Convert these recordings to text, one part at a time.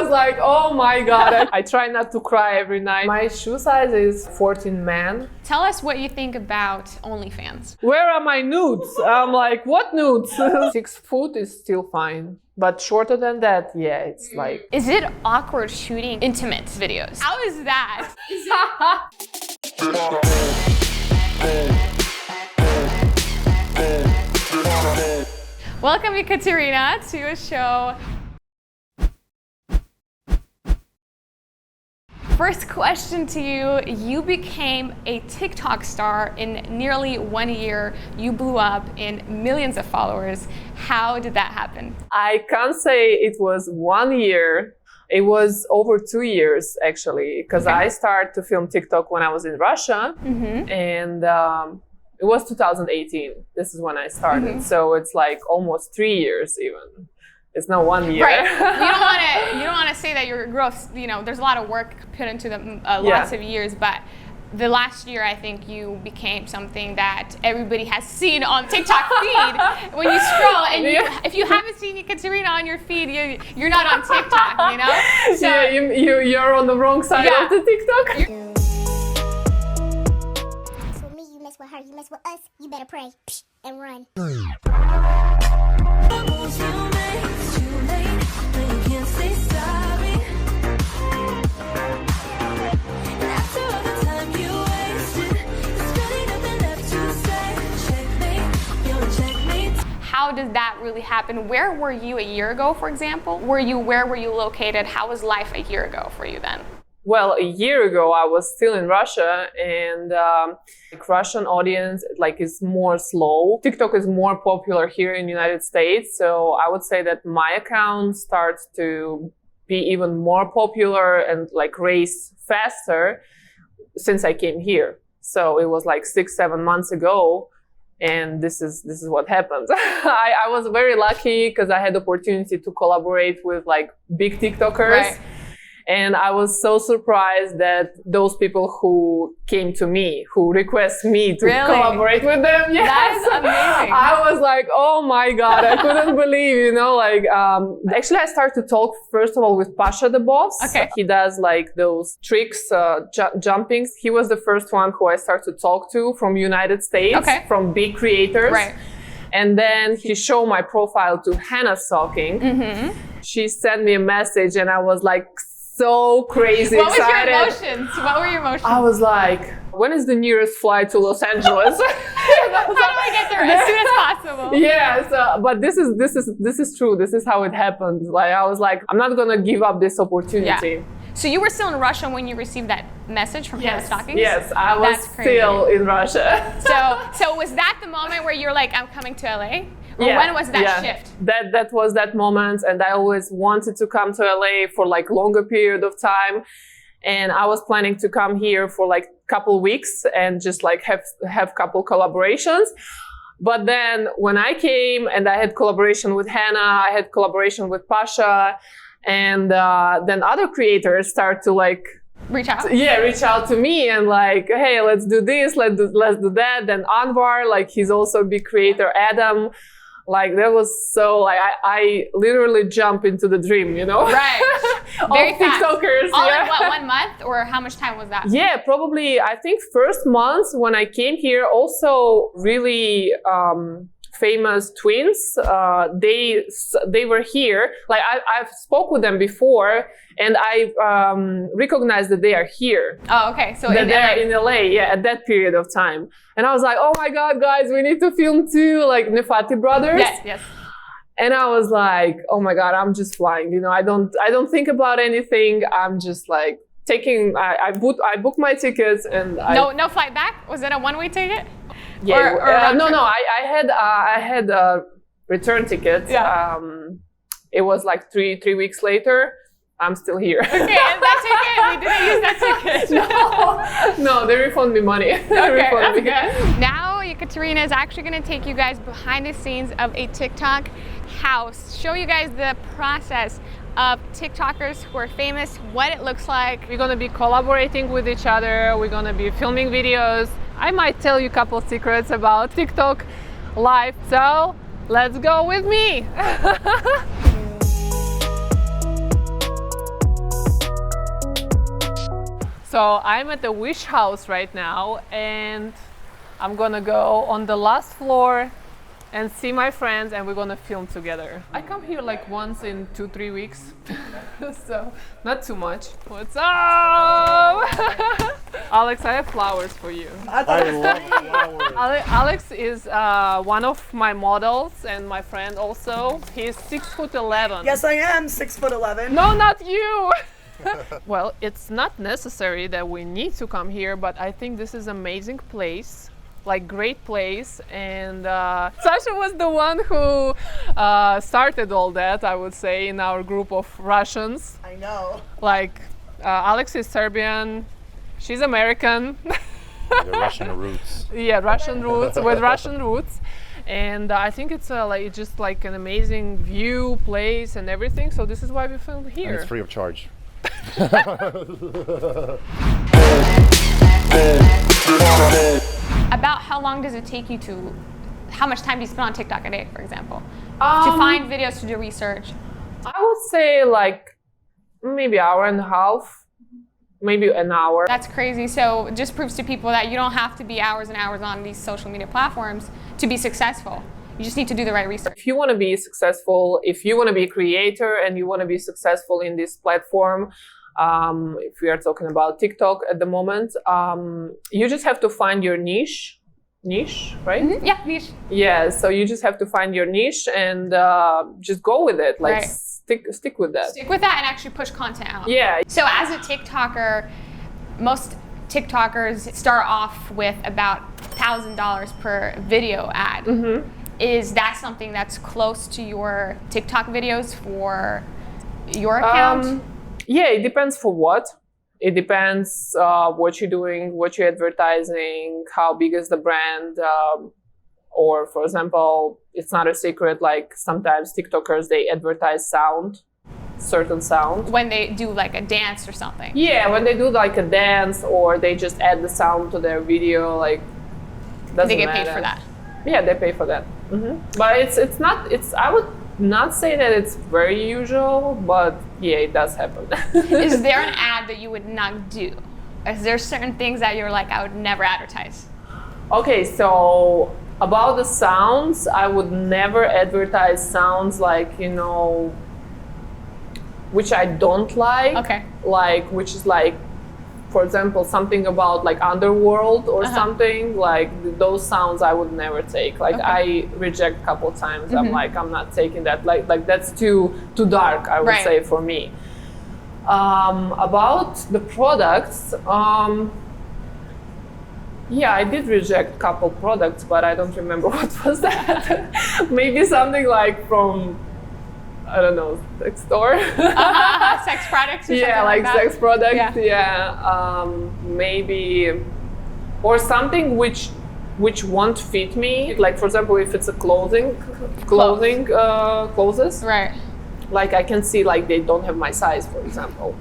was like, oh my God. I try not to cry every night. My shoe size is 14 man. Tell us what you think about OnlyFans. Where are my nudes? I'm like, what nudes? 6 foot is still fine. But shorter than that, yeah, it's like... Is it awkward shooting intimate videos? How is that? Welcome, Ekaterina, to a show. First question to you. You became a TikTok star in nearly 1 year. You blew up in millions of followers. How did that happen? I can't say it was 1 year. It was over 2 years, actually, because I started to film TikTok when I was in Russia. And it was 2018. This is when I started. So it's like almost 3 years even. It's not 1 year. Right. You don't want to say that your growth, you know, there's a lot of work put into them, lots of years, but the last year, I think you became something that everybody has seen on TikTok feed when you scroll. And if you haven't seen Ekaterina on your feed, you're not on TikTok, you know? So, you're on the wrong side of the TikTok. So me, you mess with her, you mess with us, you better pray and run. How does that really happen? Where were you a year ago, for example? Where were you located? How was life a year ago for you then? Well, a year ago, I was still in Russia, and like Russian audience is more slow. TikTok is more popular here in the United States, so I would say that my account starts to be even more popular and like raise faster since I came here. So it was like 6-7 months ago. And this is what happened. I was very lucky because I had the opportunity to collaborate with like big TikTokers. Right. And I was so surprised that those people who came to me, who request me to collaborate with them. Yes. That's amazing. I was like, oh my God, I couldn't believe, you know, like, actually I started to talk first of all with Pasha, the boss. Okay. He does like those tricks, jumpings. He was the first one who I started to talk to from United States, from big creators. Right. And then he showed my profile to Hannah Stockings. She sent me a message and I was like, so crazy excited. What was your emotions? What were your emotions? I was like, when is the nearest flight to Los Angeles? How do I get there as soon as possible? Yeah, so, but this is true. This is how it happened. Like I was like, I'm not gonna give up this opportunity. Yeah. So you were still in Russia when you received that message from Hannah Stockings? Yes, I was still in Russia. So was that the moment where you're like, I'm coming to LA? Or when was that shift? That was that moment, and I always wanted to come to LA for like longer period of time, and I was planning to come here for like couple weeks and just like have couple collaborations. But then when I came and I had collaboration with Hannah, I had collaboration with Pasha, and then other creators start to like reach out to me and like, hey, let's do this, let's do that. Then Anwar, like he's also a big creator. Adam. Like that was so like I literally jump into the dream, you know? Right. Very fast. TikTokers. All in what, 1 month, or how much time was that? Yeah, probably I think first month when I came here, also really famous twins. They were here. Like I've spoke with them before, and I recognized that they are here. Oh, okay. So that they're in LA, at that period of time. And I was like, oh my God, guys, we need to film too, like Nefati brothers. Yes. And I was like, oh my God, I'm just flying. You know, I don't think about anything. I'm just like taking. I booked my tickets and no flight back. Was it a one-way ticket? Yeah. No. I had a return ticket. Yeah. It was like three weeks later. I'm still here. Okay, and that ticket, we didn't use that ticket. No, they refund me money. Okay, that's good. Now, Ekaterina is actually going to take you guys behind the scenes of a TikTok house, show you guys the process of TikTokers who are famous, what it looks like. We're going to be collaborating with each other. We're going to be filming videos. I might tell you a couple secrets about TikTok life. So let's go with me. So I'm at the Wish House right now, and I'm gonna go on the last floor and see my friends, and we're gonna film together. I come here like once in 2-3 weeks, so not too much. What's up? Alex, I have flowers for you. I love flowers. Alex is one of my models and my friend also. He's 6'11". Yes, I am 6'11". No, not you. Well, it's not necessary that we need to come here, but I think this is amazing place. Like great place, and Sasha was the one who started all that, I would say, in our group of Russians. I know. Like Alex is Serbian, she's American. The Russian roots. Yeah, Russian roots, with Russian roots. And I think it's like just like an amazing view, place, and everything. So this is why we filmed here. And it's free of charge. About how long does it take you to, how much time do you spend on TikTok a day, for example? To find videos, to do research? I would say like maybe hour and a half, maybe an hour. That's crazy. So it just proves to people that you don't have to be hours and hours on these social media platforms to be successful. You just need to do the right research. If you want to be successful, if you want to be a creator and you want to be successful in this platform, if we are talking about TikTok at the moment, you just have to find your niche, right? Mm-hmm. Yeah, niche. Yeah, so you just have to find your niche and just go with it, like Right. stick with that. Stick with that and actually push content out. Yeah. So as a TikToker, most TikTokers start off with about $1,000 per video ad. Mm-hmm. Is that something that's close to your TikTok videos for your account? Yeah, it depends for what. It depends what you're doing, what you're advertising, how big is the brand. Or for example, it's not a secret, like sometimes TikTokers, they advertise sound, certain sound. When they do like a dance or something. Yeah, when they do like a dance or they just add the sound to their video, like doesn't They get matter. paid for that. Yeah, they pay for that. Mm-hmm. But it's not, I would not say that it's very usual, but yeah, it does happen. Is there an ad that you would not do? Is there certain things that you're like, I would never advertise? Okay, so about the sounds, I would never advertise sounds like, you know, which I don't like. Okay. Like, which is like, for example, something about like underworld or something, like those sounds I would never take. Like I reject a couple times. I'm like, I'm not taking that. Like that's too dark, I would say, for me. About the products, yeah, I did reject a couple products, but I don't remember what was that. Maybe something like from, I don't know, sex store. Sex products or Yeah, something like that? sex products. Yeah. Yeah, maybe, or something which won't fit me. Like for example, if it's a clothes. Right. Like I can see like they don't have my size, for example.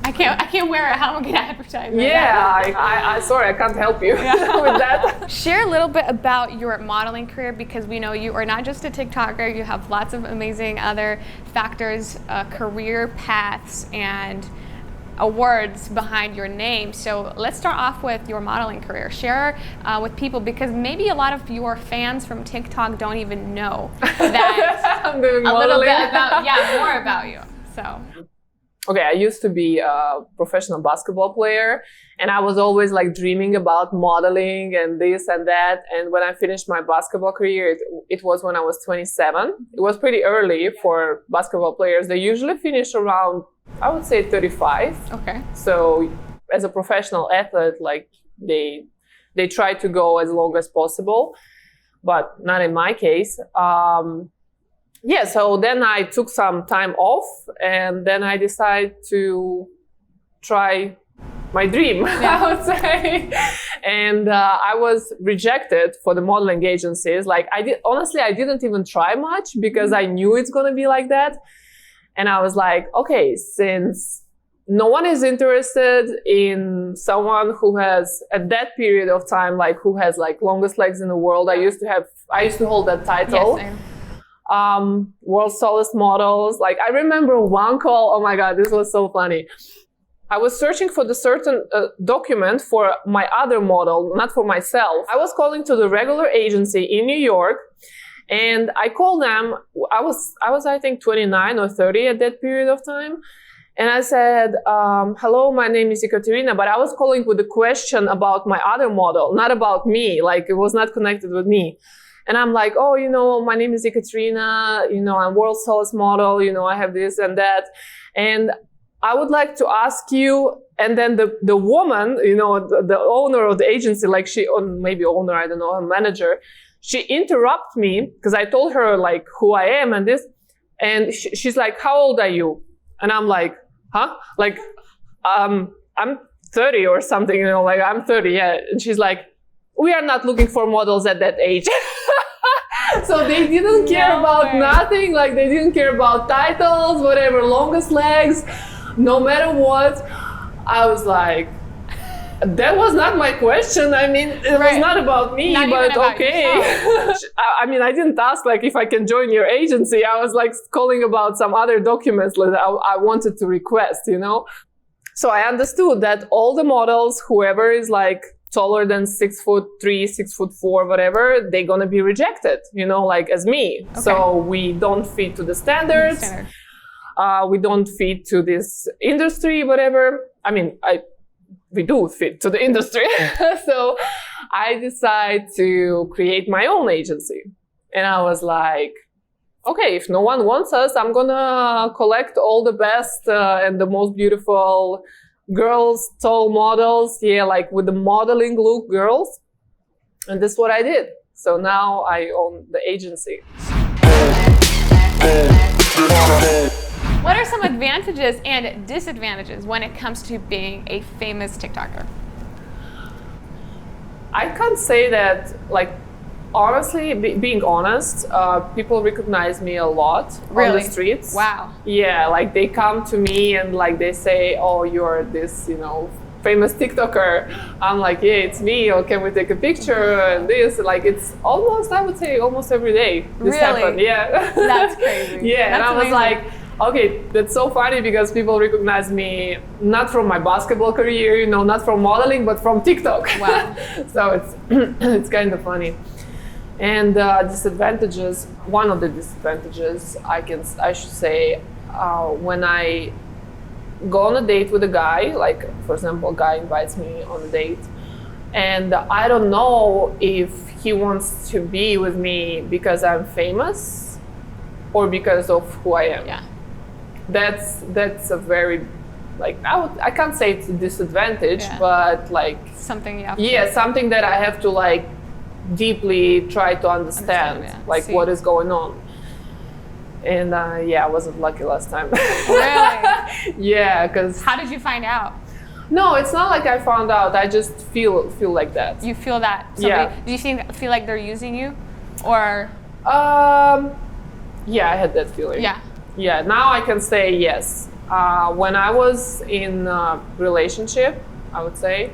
I can't wear it. How am I gonna advertise? Yeah, I sorry, I can't help you with that. Share a little bit about your modeling career, because we know you are not just a TikToker. You have lots of amazing other factors, career paths, and awards behind your name. So let's start off with your modeling career. Share with people, because maybe a lot of your fans from TikTok don't even know that I'm doing a little modeling. bit about, more about you. So. Okay, I used to be a professional basketball player, and I was always like dreaming about modeling and this and that. And when I finished my basketball career, it was when I was 27. It was pretty early for basketball players. They usually finish around, I would say, 35. Okay. So as a professional athlete, like they try to go as long as possible, but not in my case. Yeah, so then I took some time off, and then I decided to try my dream, I would say. And I was rejected for the modeling agencies. Like I didn't even try much because I knew it's gonna be like that. And I was like, okay, since no one is interested in someone who has, at that period of time, like who has like longest legs in the world. I used to hold that title. Yes, World's tallest models. Like I remember one call, oh my God, this was so funny. I was searching for the certain document for my other model, not for myself. I was calling to the regular agency in New York, and I called them. I was I think 29 or 30 at that period of time. And I said, hello, my name is Ekaterina, but I was calling with a question about my other model, not about me. Like, it was not connected with me. And I'm like, oh, my name is Ekaterina, I'm world's tallest model, I have this and that. And I would like to ask you, and then the woman, the owner of the agency, like or maybe owner, I don't know, her manager, she interrupted me because I told her like who I am and this, and she's like, how old are you? And I'm like, huh? Like, I'm 30 or something, like I'm 30, yeah. And she's like, we are not looking for models at that age. So they didn't care about nothing, like they didn't care about titles, whatever, longest legs, no matter what. I was like, that was not my question. I mean, it was not about me, but okay. I mean, I didn't ask like if I can join your agency. I was like calling about some other documents that I wanted to request, So I understood that all the models, whoever is like taller than 6'3", 6'4", whatever, they're gonna be rejected, like as me. Okay. So we don't fit to the standards. We don't fit to this industry, whatever. I mean, we do fit to the industry. So I decided to create my own agency. And I was like, okay, if no one wants us, I'm gonna collect all the best and the most beautiful girls, tall models, like with the modeling look girls. And this is what I did. So now I own the agency. What are some advantages and disadvantages when it comes to being a famous TikToker? I can't say that, like, honestly, being honest, people recognize me a lot on the streets. Wow. Yeah, like they come to me and like they say, oh, you're this, famous TikToker. I'm like, yeah, it's me, or can we take a picture and this, like it's almost, I would say almost every day this happened. Yeah. That's crazy. Yeah, That's and I was amazing. like, okay, that's so funny because people recognize me not from my basketball career, not from modeling, but from TikTok. Wow. So it's it's kind of funny. And disadvantages, one of the disadvantages I should say, when I go on a date with a guy, like for example, a guy invites me on a date, and I don't know if he wants to be with me because I'm famous or because of who I am. Yeah. That's a very, like, I can't say it's a disadvantage, but like something you have to, something that I have to like deeply try to understand like what is going on. And I wasn't lucky last time. Really? Yeah, because how did you find out? No, it's not like I found out. I just feel like that. You feel that? Do you feel like they're using you, or? Yeah, I had that feeling. Yeah. Now I can say yes. When I was in a relationship, I would say,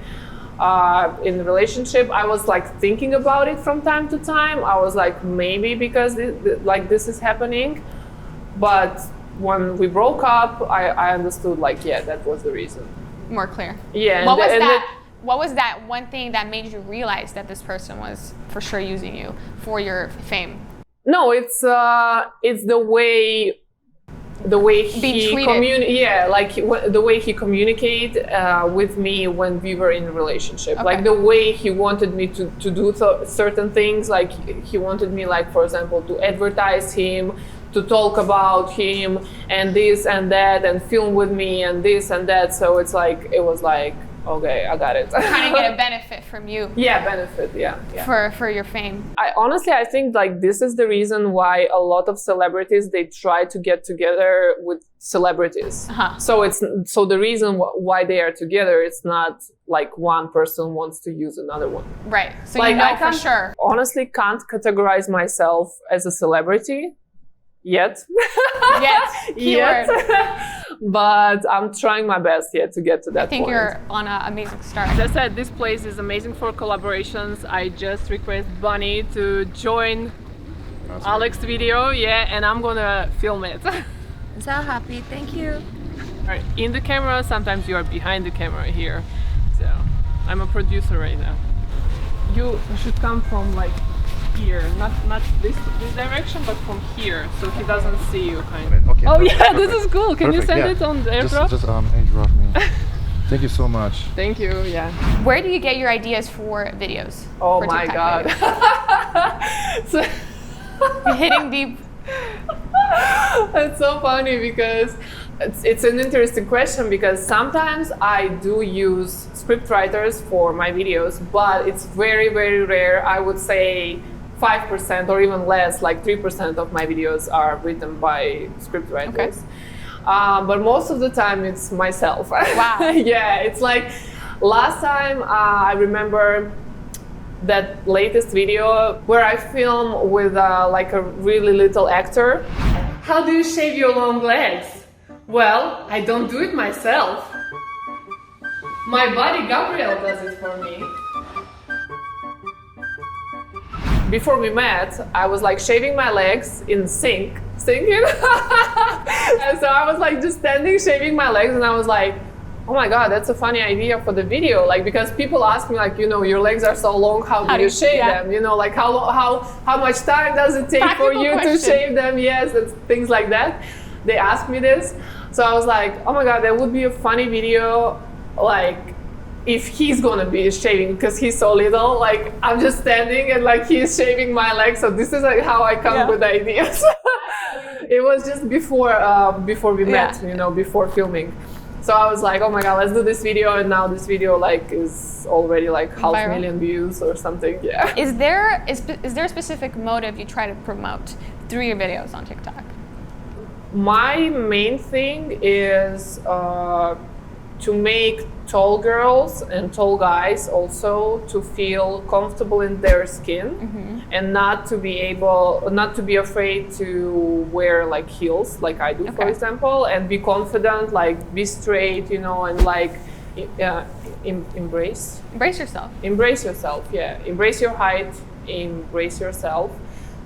in a relationship, I was like thinking about it from time to time. I was like, maybe because this is happening. But when we broke up, I understood like, that was the reason. More clear. Yeah. What was that one thing that made you realize that this person was for sure using you for your fame? No, it's the way he the way he communicate with me when we were in a relationship. Okay. Like the way he wanted me to do certain things. Like he wanted me, like for example, to advertise him, to talk about him, and this and that, and film with me, and this and that. So it was like, okay, I got it. Trying to get a benefit from you. Yeah, benefit, yeah. For your fame. I think like this is the reason why a lot of celebrities, they try to get together with celebrities. Uh-huh. So the reason why they are together, it's not like one person wants to use another one. Right. So like, I for sure. Honestly, can't categorize myself as a celebrity. Yet. But I'm trying my best to get to that point. I think you're on an amazing start. As I said, this place is amazing for collaborations. I just request Bunny to join Alex's video, and I'm gonna film it. I'm so happy, thank you. in the camera, sometimes you are behind the camera here. So I'm a producer right now. You should come from like here, not this direction, but from here, so he doesn't see you kind of. Okay, Oh perfect, yeah, perfect. this is cool. Can you Perfect, send yeah. it on the airdrop? Just airdrop me. Thank you so much. Thank you. Yeah. Where do you get your ideas for videos? Oh for my TikTok God. videos? So, You're hitting deep. it's so funny because it's an interesting question, because sometimes I do use script writers for my videos, but it's very, very rare. I would say 5% or even less, like 3% of my videos are written by script writers. Okay. But most of the time it's myself. Wow. Yeah, it's like last time I remember that latest video where I film with like a really little actor. How do you shave your long legs? Well, I don't do it myself. My buddy Gabriel does it for me. Before we met, I was like shaving my legs in singing. And so I was like just standing shaving my legs, and I was like, oh my God, that's a funny idea for the video. Like, because people ask me like, you know, your legs are so long, how do you shave them? You know, like how much time does it take for you to shave them? Yes, and things like that. They ask me this. So I was like, oh my God, that would be a funny video, like if he's gonna be shaving, because he's so little, like I'm just standing and like he's shaving my legs. So this is like how I come with ideas. It was just before we met, you know, before filming. So I was like, oh my God, let's do this video, and now this video like is already like 500,000 views or something. Yeah. Is there a specific motive you try to promote through your videos on TikTok? My main thing is to make tall girls and tall guys also to feel comfortable in their skin, and not to be afraid to wear like heels like I do, for example, and be confident, like be straight, you know, and like embrace yourself. Yeah, embrace your height, embrace yourself.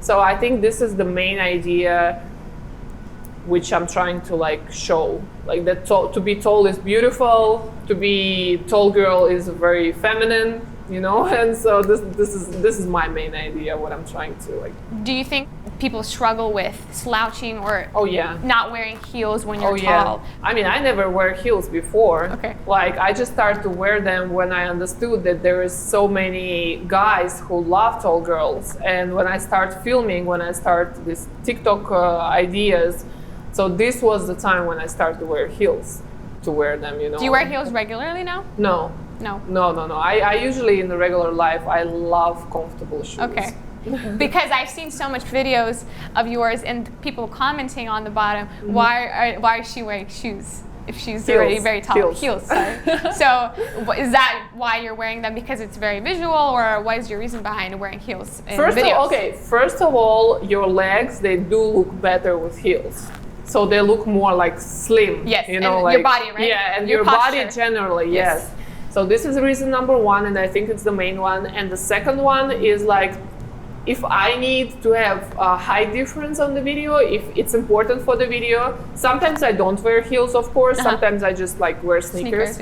So I think this is the main idea which I'm trying to like show, like that to be tall is beautiful, to be tall girl is very feminine, you know. And so this is my main idea, what I'm trying to like. Do you think people struggle with slouching or not wearing heels when you're tall? I mean, I never wear heels before. Like I just started to wear them when I understood that there is so many guys who love tall girls, and when I start filming, when I start this TikTok ideas. So this was the time when I started to wear heels, to wear them, you know. Do you wear heels regularly now? No. I usually in the regular life, I love comfortable shoes. Okay. Because I've seen so much videos of yours and people commenting on the bottom, why is she wearing shoes if she's already very tall? Heels, sorry. So is that why you're wearing them, because it's very visual, or what is your reason behind wearing heels in videos? First of all, your legs, they do look better with heels. So they look more like slim. Yes, you know, and like your body, right? Yeah, and your body generally, yes. So this is reason number one, and I think it's the main one. And the second one is like, if I need to have a height difference on the video, if it's important for the video, sometimes I don't wear heels, of course. Sometimes I just like wear sneakers.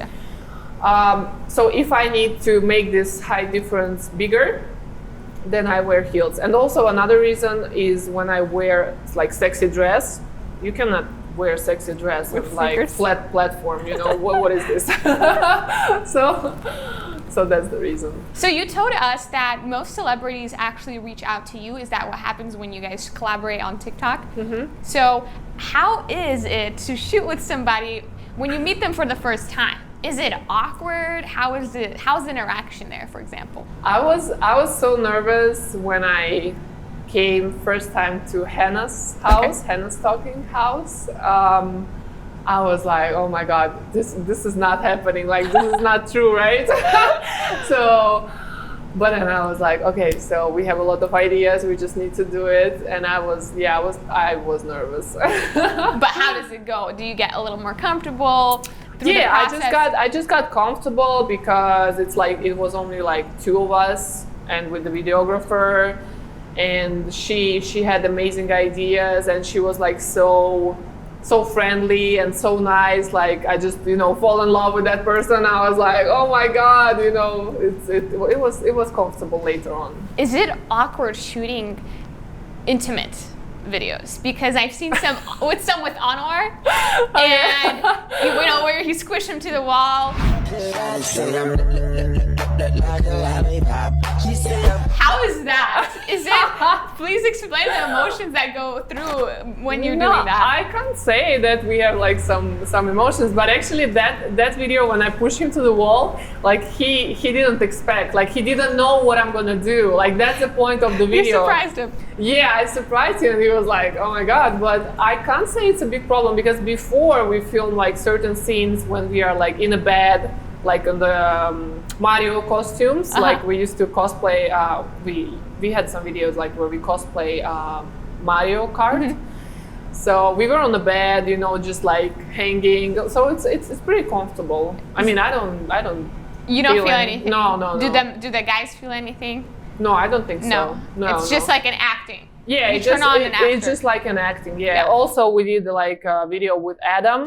So if I need to make this height difference bigger, then I wear heels. And also another reason is when I wear like sexy dress, you cannot wear sexy dress with like flat platform, you know. what is this? So that's the reason. So you told us that most celebrities actually reach out to you. Is that what happens when you guys collaborate on TikTok? So how is it to shoot with somebody when you meet them for the first time? Is it awkward? How's the interaction there, for example? I was so nervous when I came first time to Hannah's house, Hannah Stockings house. I was like, oh my God, this is not happening. Like, this is not true, right? So, but then I was like, okay, so we have a lot of ideas. We just need to do it. And I was nervous. But how does it go? Do you get a little more comfortable? I just got comfortable because it's like it was only like two of us, and with the videographer. And she had amazing ideas, and she was like so so friendly and so nice. Like I just, fall in love with that person. I was like, oh my God, it was comfortable later on. Is it awkward shooting intimate videos? Because I've seen some with Anwar, and where he squished him to the wall. How is that? Is it? Please explain the emotions that go through when you're doing that. I can't say that we have like some emotions, but actually that video when I pushed him to the wall, like he didn't expect, like he didn't know what I'm gonna do. Like that's the point of the video. You surprised him. Yeah, I surprised him and he was like, oh my God. But I can't say it's a big problem because before we film like certain scenes when we are like in a bed, like in the Mario costumes, like we used to cosplay, we had some videos like where we cosplay Mario Kart. So we were on the bed, just like hanging. So it's pretty comfortable. I mean, I don't. You don't feel anything? No. Do the guys feel anything? No, I don't think so. No, it's just like an acting. Yeah, it's just like an acting. Yeah. Also, we did like a video with Adam.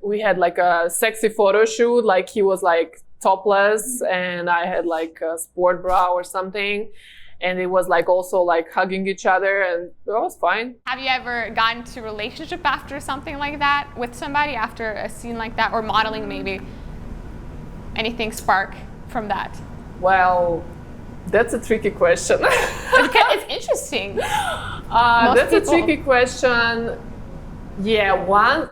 We had like a sexy photo shoot. Like he was like topless, and I had like a sport bra or something, and it was like also like hugging each other, and it was fine. Have you ever gotten to a relationship after something like that with somebody, after a scene like that, or modeling maybe? Anything spark from that? Well, that's a tricky question. It's interesting. That's a tricky question. Yeah, once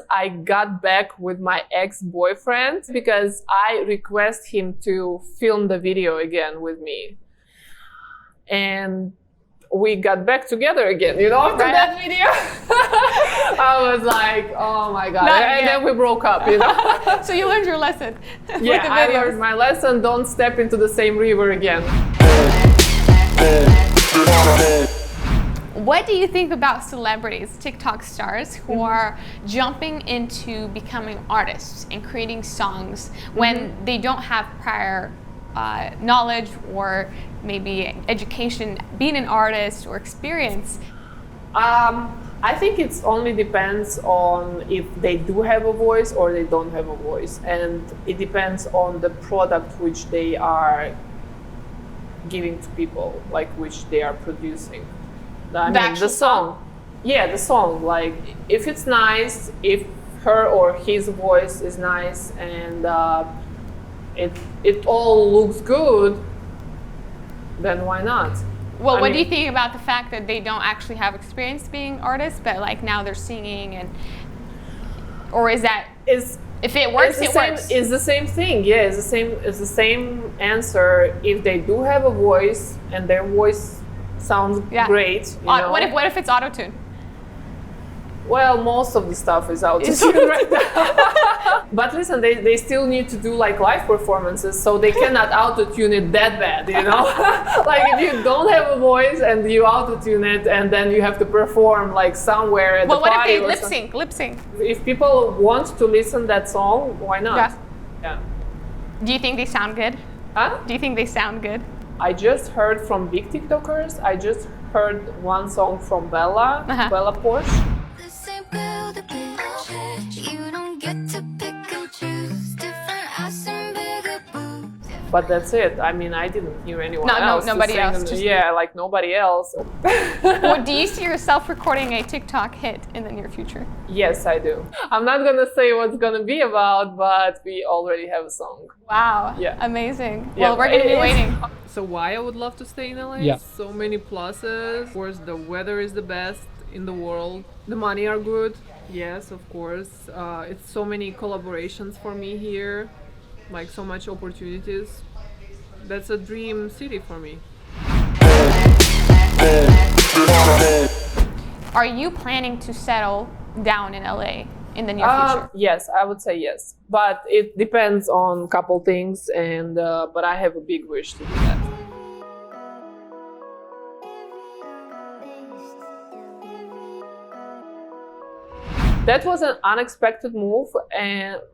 I got back with my ex-boyfriend because I requested him to film the video again with me. And we got back together again, after that video. I was like, oh my God. And then we broke up, So you learned your lesson. Yeah, I learned my lesson. Don't step into the same river again. What do you think about celebrities, TikTok stars, who are jumping into becoming artists and creating songs when they don't have prior knowledge or maybe education, being an artist or experience? I think it only depends on if they do have a voice or they don't have a voice, and it depends on the product which they are giving to people, like which they are producing. I mean, the song. Yeah, the song. Like, if it's nice, if her or his voice is nice, and it all looks good, then why not? Well, what do you think about the fact that they don't actually have experience being artists, but like now they're singing, and or is that if it works, it works? It's the same thing. Yeah, it's the same answer. If they do have a voice and their voice sounds great. What if it's auto-tune? Well, most of the stuff is auto-tune right now. But listen, they still need to do like live performances, so they cannot auto-tune it that bad, Like if you don't have a voice and you auto-tune it, and then you have to perform like somewhere at the party. What if they lip sync? If people want to listen that song, why not? Yeah. Do you think they sound good? Huh? Do you think they sound good? I just heard from big TikTokers. I just heard one song from Bella Porsche. But that's it. I mean, I didn't hear anyone else. Nobody else. Yeah, like nobody else. Well, do you see yourself recording a TikTok hit in the near future? Yes, I do. I'm not gonna say what it's gonna be about, but we already have a song. Wow. Yeah. Amazing. Yeah, well, we're gonna be waiting. So why I would love to stay in LA? Yeah. So many pluses. Of course, the weather is the best in the world. The money are good. Yes, of course. It's so many collaborations for me here. Like so much opportunities. That's a dream city for me. Are you planning to settle down in LA in the near future? Yes, I would say yes. But it depends on a couple things, and but I have a big wish to do that. That was an unexpected move,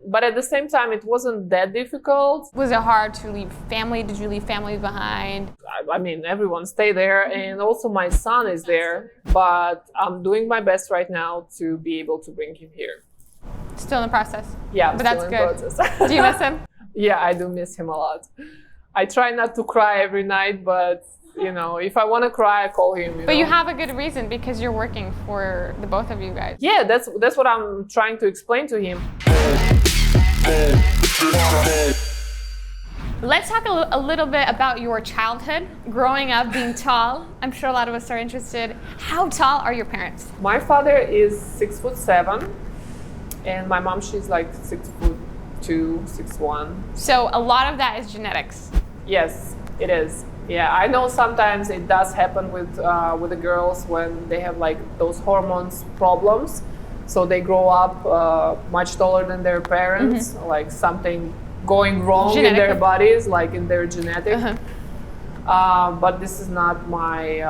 but at the same time, it wasn't that difficult. Was it hard to leave family? Did you leave family behind? I mean, everyone stay there, and also my son is there, but I'm doing my best right now to be able to bring him here. Still in the process? Yeah, but that's good. Do you miss him? Yeah, I do miss him a lot. I try not to cry every night, but you know, if I want to cry, I call him. But you have a good reason because you're working for the both of you guys. Yeah, that's what I'm trying to explain to him. Let's talk a little bit about your childhood, growing up, being tall. I'm sure a lot of us are interested. How tall are your parents? My father is 6'7", and my mom, she's like 6'2", 6'1". So a lot of that is genetics. Yes, it is. Yeah, I know sometimes it does happen with the girls when they have like those hormones problems. So they grow up much taller than their parents, like something going wrong in their bodies, like in their genetic. But this is not my,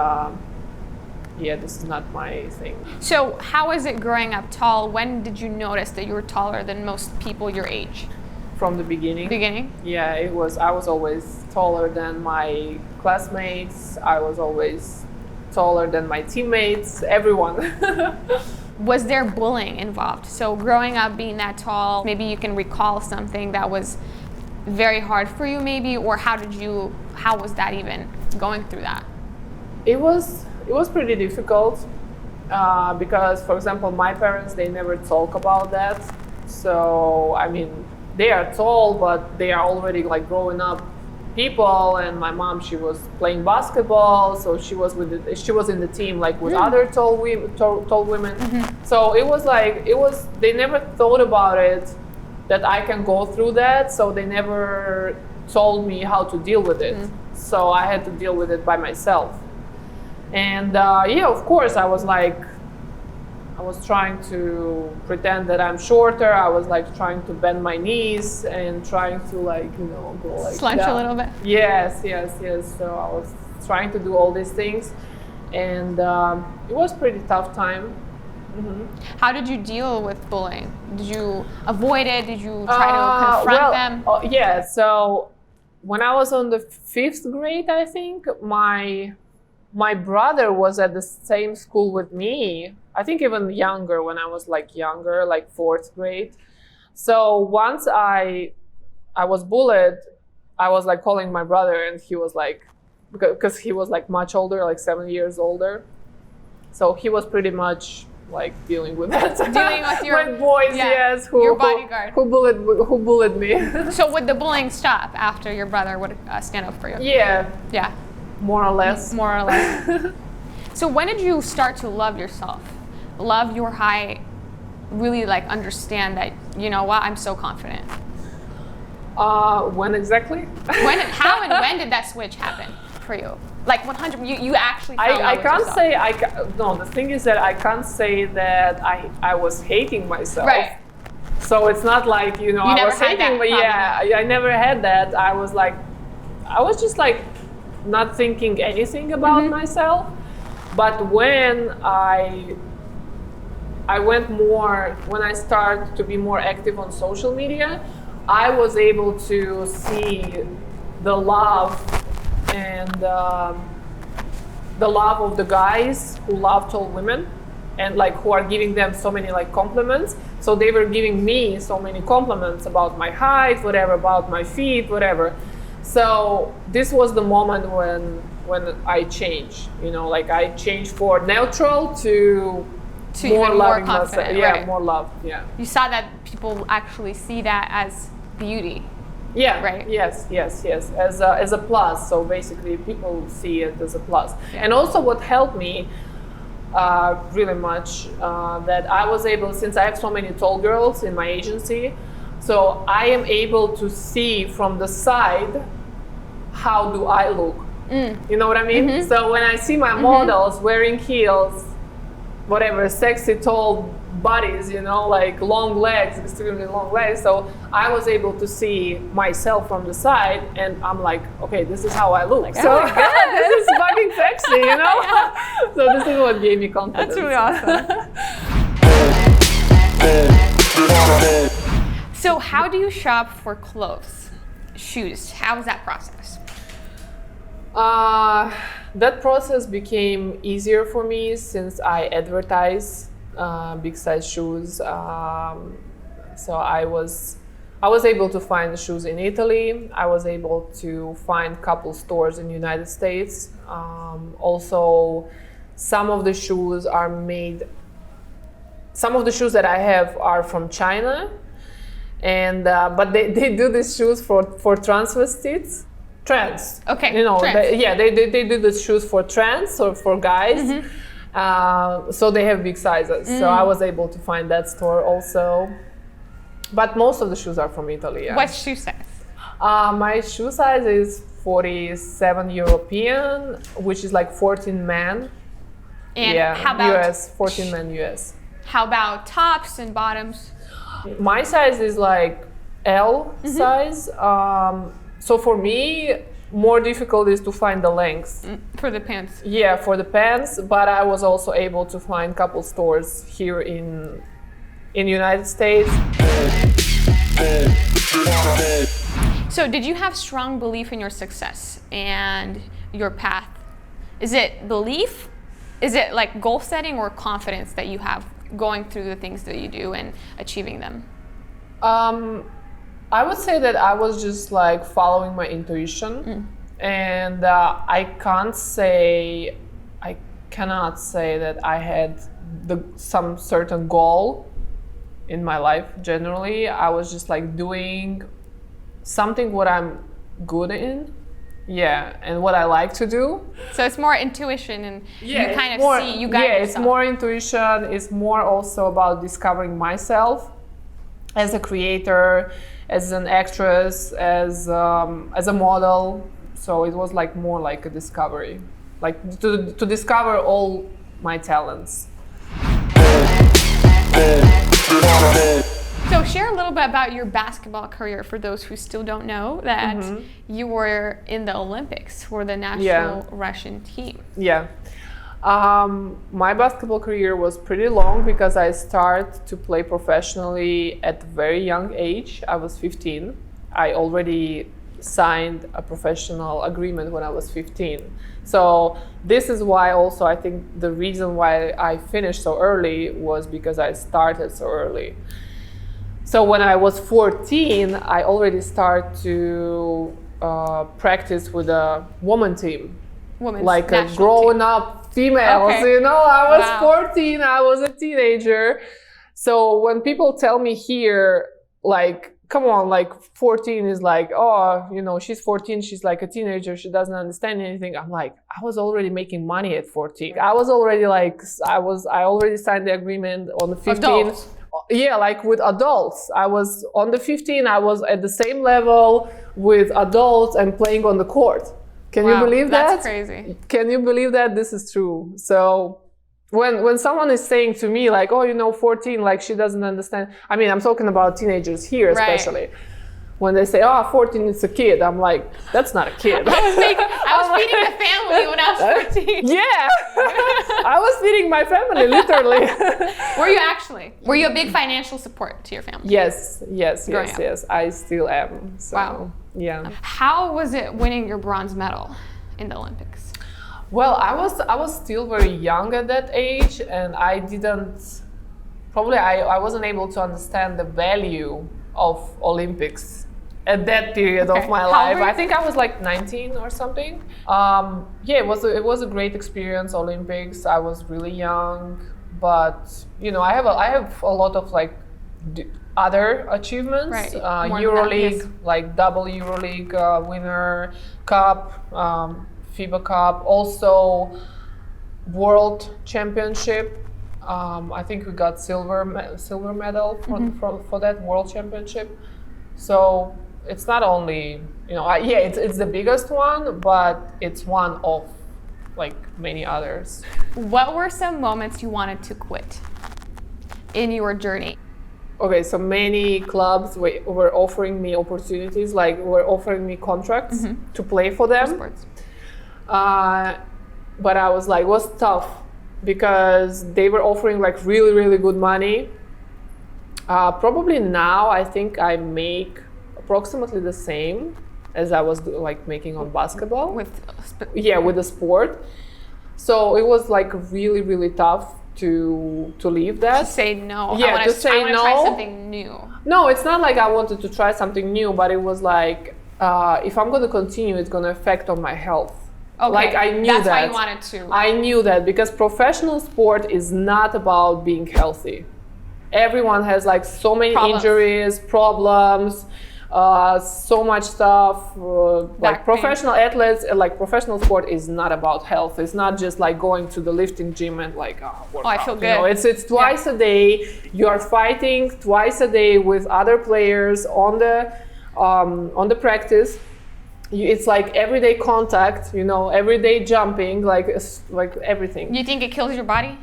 this is not my thing. So how is it growing up tall? When did you notice that you were taller than most people your age? From the beginning. Yeah, I was always taller than my classmates. I was always taller than my teammates, everyone. Was there bullying involved? So growing up being that tall, maybe you can recall something that was very hard for you maybe, or how was that even going through that? It was pretty difficult because, for example, my parents, they never talk about that. So, I mean, they are tall, but they are already like growing up people. And my mom, she was playing basketball, so she was in the team like with other tall women. So it was they never thought about it that I can go through that. So they never told me how to deal with it. So I had to deal with it by myself. And yeah, of course, I was trying to pretend that I'm shorter. I was like trying to bend my knees and trying to go like slouch a little bit. Yes. So I was trying to do all these things, and it was a pretty tough time. How did you deal with bullying? Did you avoid it? Did you try to confront them? Yeah. So when I was on the 5th grade, I think my brother was at the same school with me. I think even younger, when I was like 4th grade. So once I was bullied, I was like calling my brother, and he was like, because he was like much older, like 7 years older. So he was pretty much like dealing with that. Dealing with your with boys, yes, your bodyguard. Who bullied me. So would the bullying stop after your brother would stand up for you? Yeah. Yeah. More or less. So when did you start to love yourself? Love your height, really like understand that, you know what, I'm so confident? When exactly? How and when did that switch happen for you? Like 100, you actually fell in love with yourself. No, the thing is that I can't say that I was hating myself. Right. So it's not like, I was hating, but I never had that. I was just like not thinking anything about myself. But when I started to be more active on social media, I was able to see the love and the love of the guys who love tall women and like who are giving them so many like compliments. So they were giving me so many compliments about my height, whatever, about my feet, whatever. So this was the moment when I changed, I changed for neutral to more loving myself. Yeah, right. More love. Yeah. You saw that people actually see that as beauty. Yeah. Right. Yes. As a plus. So basically, people see it as a plus. Yeah. And also, what helped me really much that I was able, since I have so many tall girls in my agency, so I am able to see from the side how do I look. You know what I mean? So when I see my models wearing heels, whatever, sexy tall bodies, like long legs, extremely long legs. So I was able to see myself from the side, and I'm like, okay, this is how I look. Like, so this is fucking sexy, So this is what gave me confidence. That's really awesome. So how do you shop for clothes, shoes? How is that process? That process became easier for me since I advertise big size shoes. So I was able to find shoes in Italy. I was able to find couple stores in the United States. Also, some of the shoes are made. Some of the shoes that I have are from China, and but they do these shoes for transvestites. Trans. Okay. You know, trans. They do the shoes for trans or for guys. So they have big sizes. So I was able to find that store also. But most of the shoes are from Italy. Yeah. What shoe size? My shoe size is 47 European, which is like 14 men. And how about US, 14 men US. How about tops and bottoms? My size is like L size. So for me, more difficult is to find the length. For the pants. Yeah, for the pants, but I was also able to find couple stores here in United States. So did you have strong belief in your success and your path? Is it belief? Is it like goal setting or confidence that you have going through the things that you do and achieving them? I would say that I was just like following my intuition, and I cannot say that I had some certain goal in my life. Generally, I was just like doing something what I'm good in, and what I like to do. So it's more intuition, and you kind of see, you guide yourself. It's more intuition. It's more also about discovering myself as a creator, as an actress, as a model. So it was like more like a discovery, like to discover all my talents. So share a little bit about your basketball career for those who still don't know that you were in the Olympics for the national Russian team. Yeah. My basketball career was pretty long because I started to play professionally at a very young age. I was 15. I already signed a professional agreement when I was 15. So this is why also I think the reason why I finished so early was because I started so early. So when I was 14, I already started to practice with a woman team. Women's like a national grown-up females, Okay. you know. I was Wow. 14, I was a teenager. So when people tell me here, like, come on, like 14 is like, oh, you know, she's 14, she's like a teenager, she doesn't understand anything. I'm like, I was already making money at 14. I was already like, I already signed the agreement on the 15. Adults. Yeah, like with adults. I was on the 15, I was at the same level with adults and playing on the court. Can you believe that? That's crazy. Can you believe that? This is true. So when someone is saying to me like, oh, you know, 14, like she doesn't understand. I mean, I'm talking about teenagers here especially. Right. When they say, oh, 14 is a kid, I'm like, that's not a kid. I was feeding the family when I was 14. Yeah, I was feeding my family, literally. Were you actually? Were you a big financial support to your family? Yes, Growing up. yes. I still am. So, Wow. Yeah. How was it winning your bronze medal in the Olympics? Well, I was still very young at that age, and I wasn't able to understand the value of Olympics at that period of my How life. were you? I think I was like 19 or something. It was a great experience, Olympics. I was really young, but you know, I have a lot of like other achievements. Right. More than that, EuroLeague, yes. like double EuroLeague winner, Cup, FIBA Cup, also World Championship. I think we got silver medal for that World Championship. So it's not only, you know, it's the biggest one, but it's one of like many others. What were some moments you wanted to quit in your journey? Okay, so many clubs were offering me opportunities, like were offering me contracts to play for them. Sports. But I was like, it was tough because they were offering like really, really good money. Probably now I think I make approximately the same as I was like making on basketball. With the sport. So it was like really, really tough to leave that. To say no. Yeah, I wanna try something new. No, it's not like I wanted to try something new, but it was like, if I'm going to continue, it's going to affect on my health. Okay. Like I knew That's that. why you wanted to. I knew that because professional sport is not about being healthy. Everyone has like so many injuries, problems, so much stuff. Like professional athletes, like professional sport is not about health. It's not just like going to the lifting gym and like work I out. feel good. You know, it's twice a day. You are fighting twice a day with other players on the practice. It's like everyday contact, you know, everyday jumping, like everything. You think it kills your body?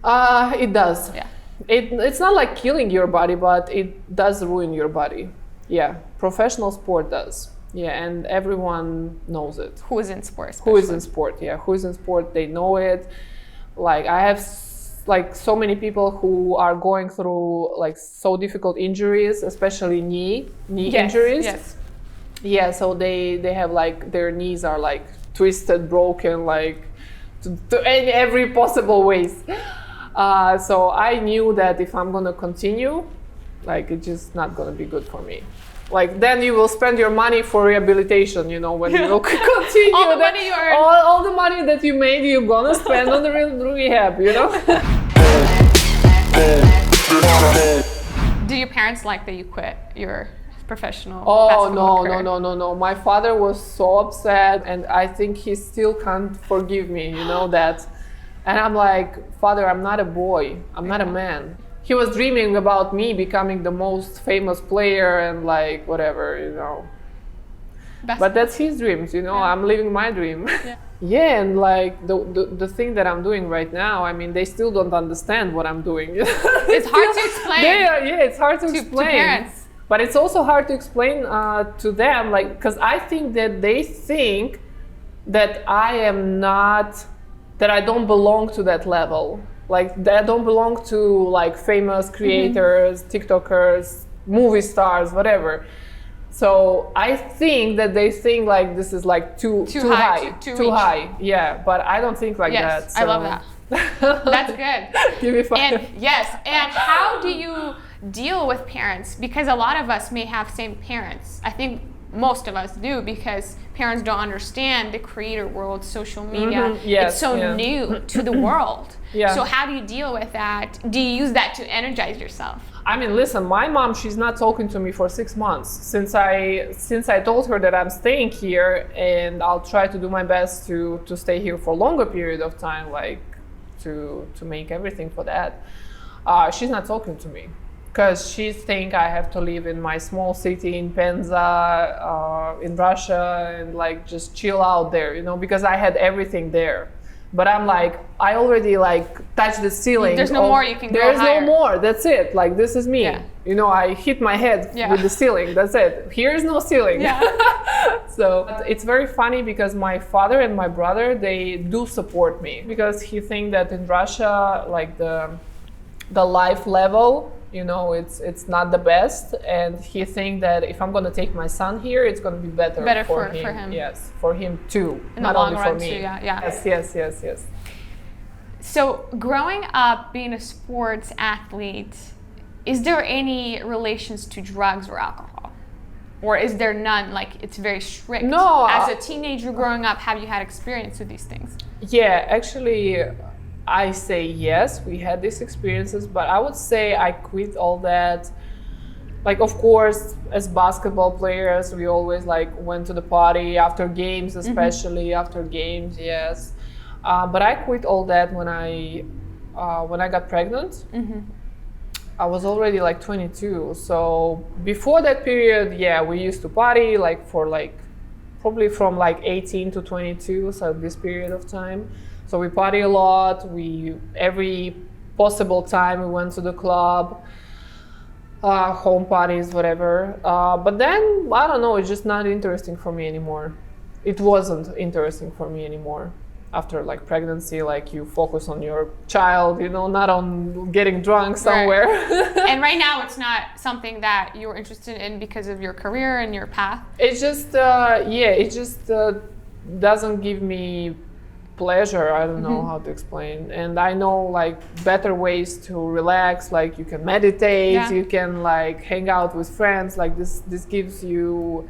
It does. Yeah. It's not like killing your body, but it does ruin your body. Yeah, professional sport does. Yeah, and everyone knows it. Who is in sport? Especially. Who is in sport? Yeah, who is in sport? They know it. Like I have like so many people who are going through like so difficult injuries, especially knee injuries. Yes. Yeah, so they have like their knees are like twisted, broken, like to in every possible ways. So I knew that if I'm gonna continue, like it's just not gonna be good for me. Like then you will spend your money for rehabilitation, you know, when you will continue. All the money you earn. All the money that you made, you're gonna spend on the rehab, you know. Do your parents like that you quit your professional basketball career? No. My father was so upset, and I think he still can't forgive me, you know that. And I'm like, Father, I'm not a boy. I'm not a man. He was dreaming about me becoming the most famous player and like whatever, you know. But that's his dreams, you know. Yeah. I'm living my dream. Yeah. Yeah, and like the thing that I'm doing right now, I mean, they still don't understand what I'm doing. It's hard to explain. It's hard to explain. To parents. But it's also hard to explain to them, like, because I think that they think that I don't belong to that level. Like, that I don't belong to like famous creators, TikTokers, movie stars, whatever. So I think that they think like this is like too high. Too high. Yeah, but I don't think like that. Yes, I love that. That's good. Give me five. And how do you deal with parents? Because a lot of us may have same parents. I think most of us do, because parents don't understand the creator world, social media. It's so new to the world. Yeah. So how do you deal with that? Do you use that to energize yourself? I mean, listen, my mom, she's not talking to me for 6 months since I told her that I'm staying here, and I'll try to do my best to stay here for a longer period of time, like to make everything for that. She's not talking to me because she think I have to live in my small city in Penza, in Russia, and like just chill out there, you know, because I had everything there. But I'm like, I already like touched the ceiling. There's no more you can go higher. There's no more. That's it. Like, this is me. Yeah. You know, I hit my head with the ceiling. That's it. Here is no ceiling. Yeah. So it's very funny because my father and my brother, they do support me because he think that in Russia, like the life level, you know, it's not the best, and he think that if I'm gonna take my son here, it's gonna be better for him. Yes, for him too, in not the long only run for me. Too, yeah. Yes. So growing up being a sports athlete, is there any relations to drugs or alcohol? Or is there none? Like, it's very strict? No. As a teenager growing up, have you had experience with these things? Yeah, actually, I say yes, we had these experiences, but I would say I quit all that. Like, of course, as basketball players, we always like went to the party after games, especially after games, yes. But I quit all that when I got pregnant. I was already like 22. So before that period, yeah, we used to party like for like probably from like 18 to 22, so this period of time. So we party a lot. Every possible time we went to the club, home parties, whatever. But then, I don't know, it's just not interesting for me anymore. It wasn't interesting for me anymore. after like pregnancy, like you focus on your child, you know, not on getting drunk somewhere. Right. And right now it's not something that you're interested in because of your career and your path? It's just, it just doesn't give me pleasure. I don't know how to explain. And I know like better ways to relax, like you can meditate, you can like hang out with friends, like this gives you,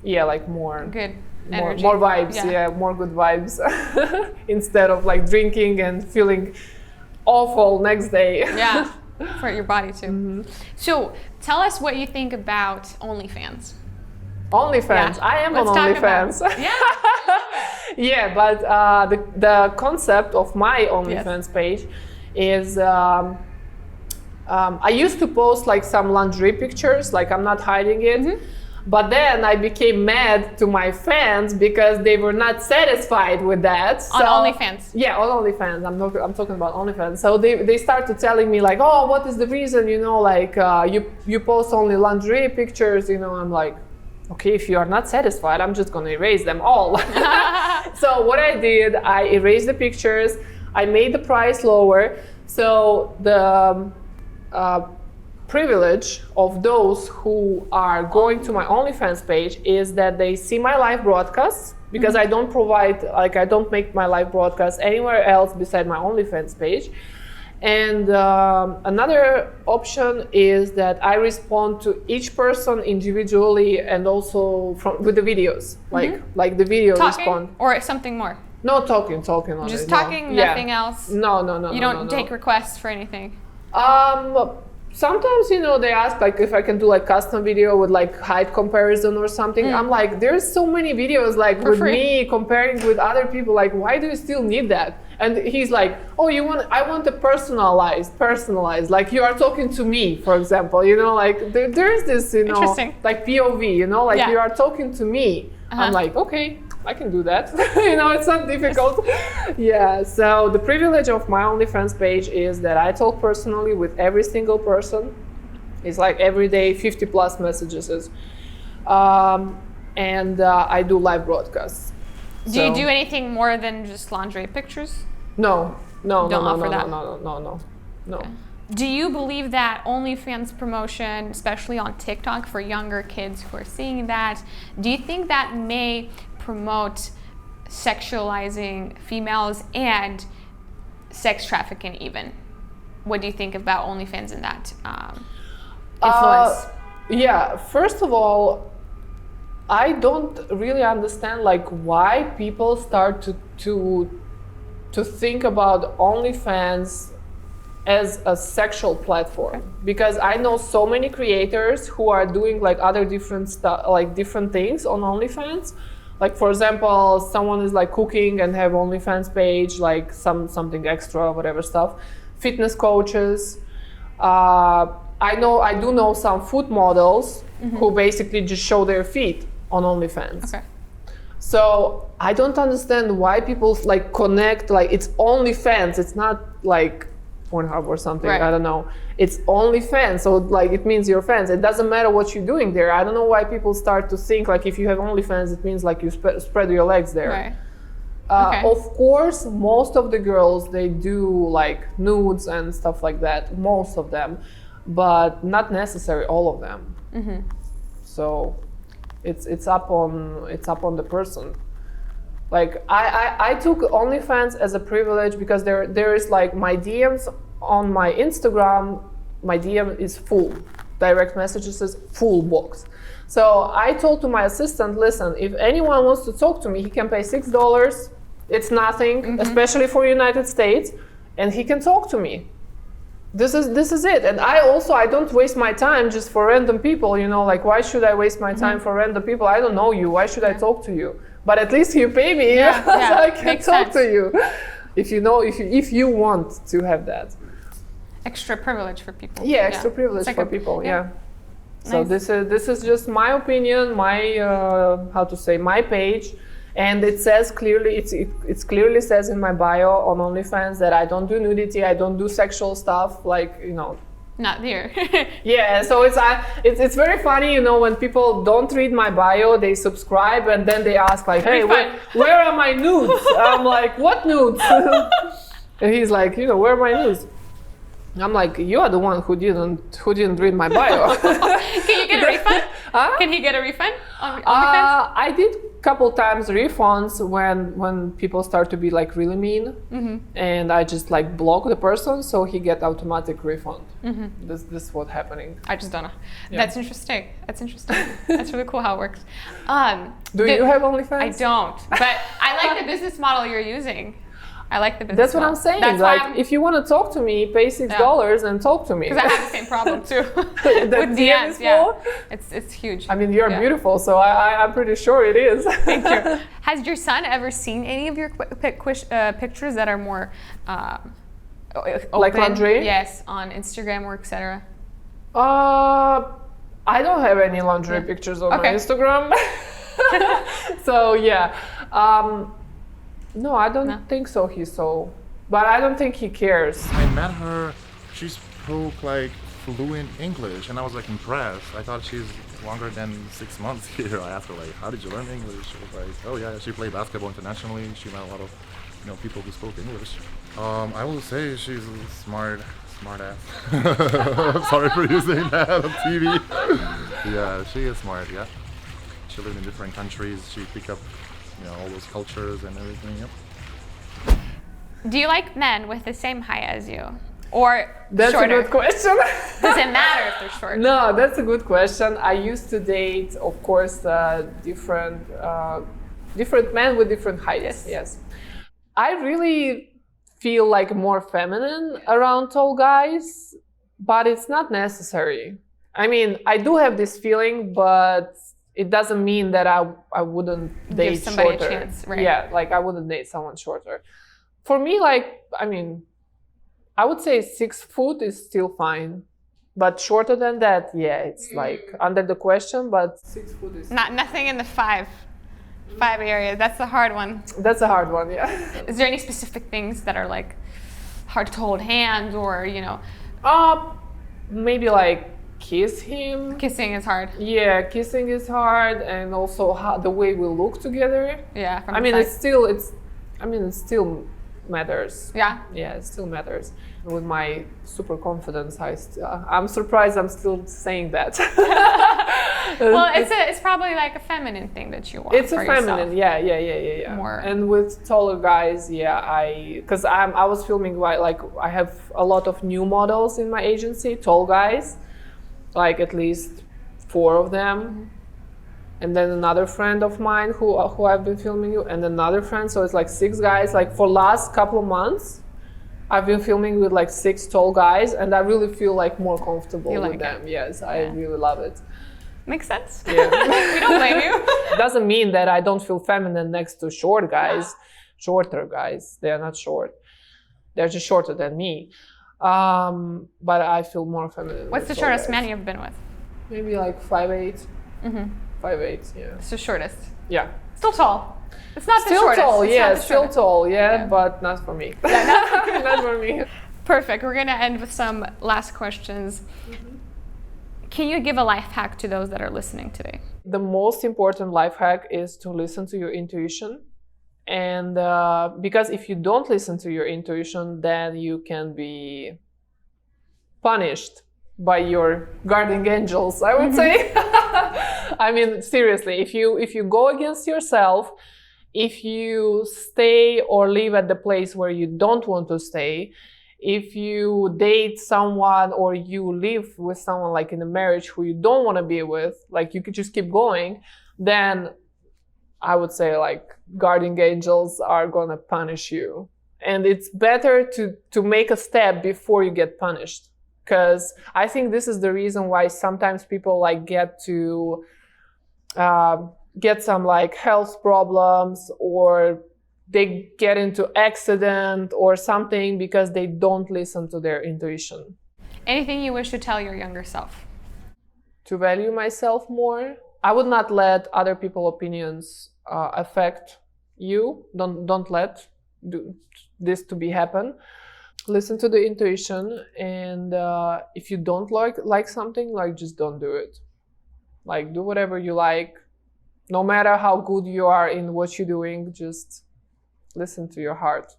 like more good. More vibes, more good vibes instead of like drinking and feeling awful next day. Yeah, for your body too. So tell us what you think about OnlyFans. OnlyFans. Yeah. I am Let's on talk OnlyFans. Yeah. But the concept of my OnlyFans page is I used to post like some lingerie pictures, like I'm not hiding it. But then I became mad to my fans because they were not satisfied with that. On OnlyFans? Yeah, on OnlyFans. I'm talking about OnlyFans. So they started telling me like, oh, what is the reason, you know, like you post only lingerie pictures, you know. I'm like, okay, if you are not satisfied, I'm just gonna erase them all. So what I did, I erased the pictures, I made the price lower. So the privilege of those who are going to my OnlyFans page is that they see my live broadcasts, because I don't provide, like I don't make my live broadcasts anywhere else beside my OnlyFans page. And another option is that I respond to each person individually and also with the videos, like the video talking respond. Or something more? No, talking on just it. talking, No. nothing else? No. You don't take requests for anything? Sometimes, you know, they ask like if I can do like custom video with like height comparison or something. I'm like, there's so many videos like For with free. me comparing with other people. Like, why do you still need that? And he's like, oh, I want a personalized. Like you are talking to me, for example. You know, like there's this, you know, Interesting. like POV. You know, like you are talking to me. I'm like, okay, I can do that. You know, it's not difficult. Yeah, so the privilege of my OnlyFans page is that I talk personally with every single person. It's like every day 50 plus messages. And I do live broadcasts. Do you do anything more than just lingerie pictures? No. Don't offer that? No. Okay. Do you believe that OnlyFans promotion, especially on TikTok for younger kids who are seeing that, do you think that may promote sexualizing females and sex trafficking even? What do you think about OnlyFans and that influence? Yeah, first of all, I don't really understand like why people start to think about OnlyFans as a sexual platform, because I know so many creators who are doing like other different stuff, like different things on OnlyFans. Like for example, someone is like cooking and have OnlyFans page, like something extra, whatever stuff. Fitness coaches. I do know some food models who basically just show their feet on OnlyFans. Okay. So I don't understand why people like connect, like it's OnlyFans, it's not like Pornhub or something, right. I don't know. It's OnlyFans, so like it means you're fans. It doesn't matter what you're doing there. I don't know why people start to think like if you have OnlyFans, it means like you spread your legs there. Right. Okay. Of course, most of the girls, they do like nudes and stuff like that, most of them, but not necessarily all of them. So it's up on the person. Like I took OnlyFans as a privilege because there is like my DMs on my Instagram, my DM is full. Direct messages is full box. So I told to my assistant, listen, if anyone wants to talk to me, he can pay $6. It's nothing, especially for United States, and he can talk to me. This is it. And I don't waste my time just for random people, you know, like why should I waste my time for random people? I don't know you. Why should I talk to you? But at least you pay me, so I can talk to you. If you want to have that. Extra privilege for people. Yeah, extra privilege for people. Yeah. So Nice. this is just my opinion, my my page, and it says clearly, it clearly says in my bio on OnlyFans that I don't do nudity, I don't do sexual stuff, like, you know, Not here. Yeah, so it's very funny, you know, when people don't read my bio, they subscribe and then they ask like, hey, where are my nudes? I'm like, what nudes? And he's like, you know, where are my nudes? I'm like, you are the one who didn't read my bio. Can you get a refund? Huh? Can he get a refund on OnlyFans? I did couple times refunds when people start to be like really mean, and I just like block the person so he get automatic refund. This is what's happening. I just don't know. Yeah. That's interesting. That's really cool how it works. Do you have OnlyFans? I don't, but I like the business model you're using. I like the business That's what model. I'm saying. That's like, if you want to talk to me, pay $6 and talk to me. Because I have the same problem too. With DMs, yeah. It's huge. I mean, you're beautiful, so I'm pretty sure it is. Thank you. Has your son ever seen any of your pictures that are more open? Like lingerie? Yes, on Instagram or etc. I don't have any lingerie pictures on my Instagram. So yeah. No, I don't think so. But I don't think he cares. I met her, she spoke like fluent English, and I was like impressed. I thought she's longer than 6 months here. I asked her like, how did you learn English? She was like, oh yeah, she played basketball internationally. She met a lot of, you know, people who spoke English. I will say she's a smart ass. I'm sorry for using that on TV. Yeah, she is smart. Yeah, she lived in different countries. She picked up, you know, all those cultures and everything. Yep. Do you like men with the same height as you, or that's shorter? a good question. Does it matter if they're short? No, that's a good question. I used to date, of course, different men with different heights. Yes. I really feel like more feminine around tall guys, but it's not necessary. I mean, I do have this feeling, but it doesn't mean that I wouldn't date give somebody shorter. a chance, right? Yeah, like I wouldn't date someone shorter. For me, like, I mean, I would say 6 foot is still fine, but shorter than that, yeah, it's like under the question. But 6 foot is nothing in the five area. That's the hard one. That's a hard one, yeah. Is there any specific things that are like hard to hold hands, or you know? Maybe like kiss him. Kissing is hard. Yeah, kissing is hard, and also the way we look together. Yeah. I mean, it still matters. Yeah. Yeah, it still matters. With my super confidence, I'm surprised I'm still saying that. Well, it's probably like a feminine thing that you want. It's for a feminine, yourself. yeah. More. And with taller guys, because I was filming like I have a lot of new models in my agency, tall guys, like at least 4 of them. And then another friend of mine who I've been filming you, and another friend. So it's like 6 guys. Like for last couple of months, I've been filming with like 6 tall guys, and I really feel like more comfortable with them. Yes, I really love it. Makes sense. Yeah. We don't blame you. It doesn't mean that I don't feel feminine next to short guys, shorter guys. They are not short. They're just shorter than me. But I feel more feminine. What's the shortest man you've been with? Maybe like 5'8". 5'8", yeah. It's the shortest. Yeah. Still tall. It's not still the shortest. Tall, it's yeah, not the still shortest. tall, yeah, but not for me. Not for me. Perfect. We're gonna end with some last questions. Can you give a life hack to those that are listening today? The most important life hack is to listen to your intuition. And because if you don't listen to your intuition, then you can be punished by your guardian angels, I would say. I mean, seriously, if you go against yourself, if you stay or live at the place where you don't want to stay, if you date someone or you live with someone like in a marriage who you don't want to be with, like you could just keep going, then I would say like guardian angels are gonna punish you. And it's better to make a step before you get punished. Because I think this is the reason why sometimes people like get some like health problems, or they get into accident or something because they don't listen to their intuition. Anything you wish to tell your younger self? To value myself more. I would not let other people's opinions affect you. Don't let this to be happen. Listen to the intuition, and if you don't like something, like just don't do it. Like do whatever you like, no matter how good you are in what you're doing. Just listen to your heart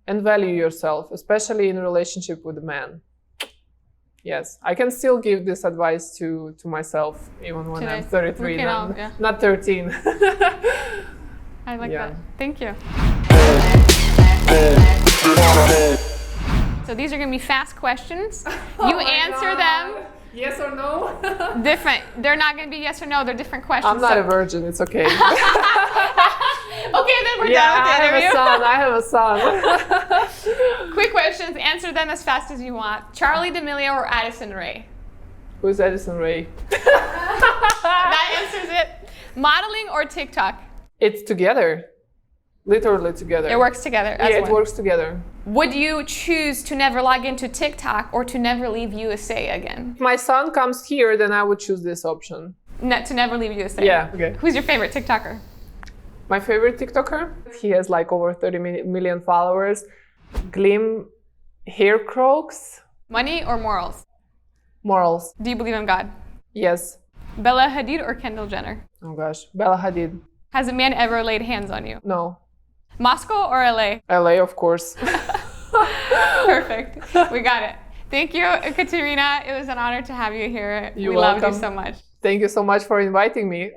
and value yourself, especially in a relationship with a man. Yes, I can still give this advice to myself even when I'm 33, not 13. I like that. Thank you. So these are going to be fast questions. You answer them. Yes or no? Different. They're not going to be yes or no. They're different questions. I'm not a virgin. It's okay. Okay, then we're done with the interview. I have a son. Quick questions. Answer them as fast as you want. Charli D'Amelio or Addison Rae? Who's Addison Rae? That answers it. Modeling or TikTok? It's together. Literally together. It works together. As it works together. Would you choose to never log into TikTok or to never leave USA again? If my son comes here, then I would choose this option. To never leave USA? Yeah. Okay. Who's your favorite TikToker? My favorite TikToker? He has like over 30 million followers. Glim hair croaks. Money or morals? Morals. Do you believe in God? Yes. Bella Hadid or Kendall Jenner? Oh gosh. Bella Hadid. Has a man ever laid hands on you? No. Moscow or LA? LA, of course. Perfect. We got it. Thank you, Ekaterina. It was an honor to have you here. You're we welcome. loved you so much. Thank you so much for inviting me.